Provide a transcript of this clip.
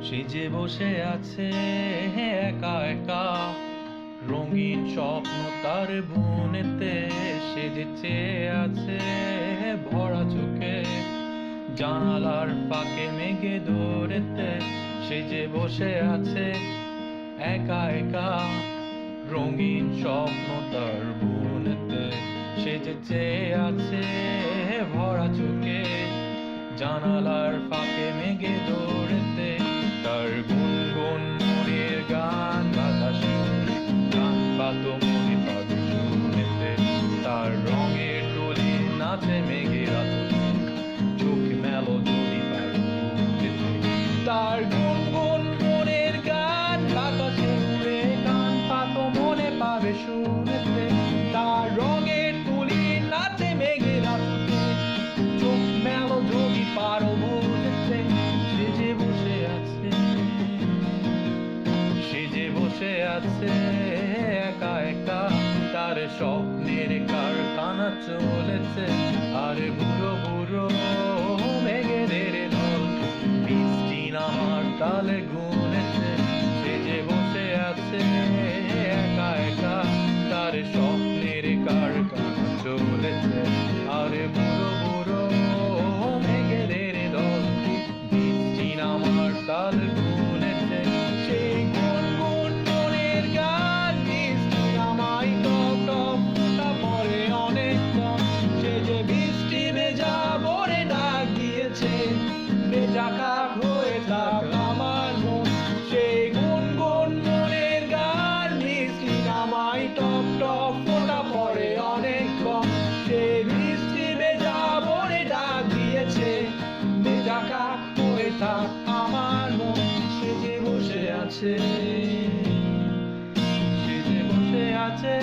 সেজে বসে আছে একা একা, রঙিন স্বপ্ন তার বুনেতে। সেজে চেয়ে আছে ভরা চোখে, জানালার ফাঁকে মেঘে দৌড়েতে। সেজে বসে আছে একা একা, রঙিন স্বপ্ন তার বুনেতে। সেজে চেয়ে আছে ভরা চোখে, জানালার ফাঁকে মেঘে দৌড়েতে। তার গুনগুন মনের গান বাতাসে, গান পাতো মনে পাতো শুনেতে। তার রঙের টলি নাচে মেঘের আতরে, চোখ মেলো যদি পারো বুঝেতে। তার গুনগুন মনের গান বাতাসে উড়ে, গান পাতো মনে পাবে শুনেতে। তার রঙের টলি নাচে মেঘের আতরে, চোখ মেলো যদি পারো বুঝেতে। সেজে বসে আছে, সেজে বসে আছে একা একা, তার স্বপ্নের কারখানা চলেছে। আর বুড়ো বুড়ো মেঘেদের দল বৃষ্টি নামার তালে গুনেছে। সেজে বসে আছে একা একা, তার স্বপ্নের কারখানা চলেছে। আর বুড়ো বুড়ো মেঘেদের দল বৃষ্টি নামার তাল গুনেছে। সেই গুনগুন মনের গান বৃষ্টি নামাই টপ টপ ফোঁটা পড়ে অনেক কম। সে যে বৃষ্টি ভেজা ভরে ডাক দিয়েছে, ভেজা কাক হয়ে থাক আমার মন। সেই গুনগুন মনের গান বৃষ্টি নামাই টপ টপ ফোঁটা পড়ে অনেক কম। সে বৃষ্টি ভেজা ভরে ডাক দিয়েছে, ভেজা কাক হয়ে থাক আমার মন। সেজে বসে আছে, সেজে বসে আছে।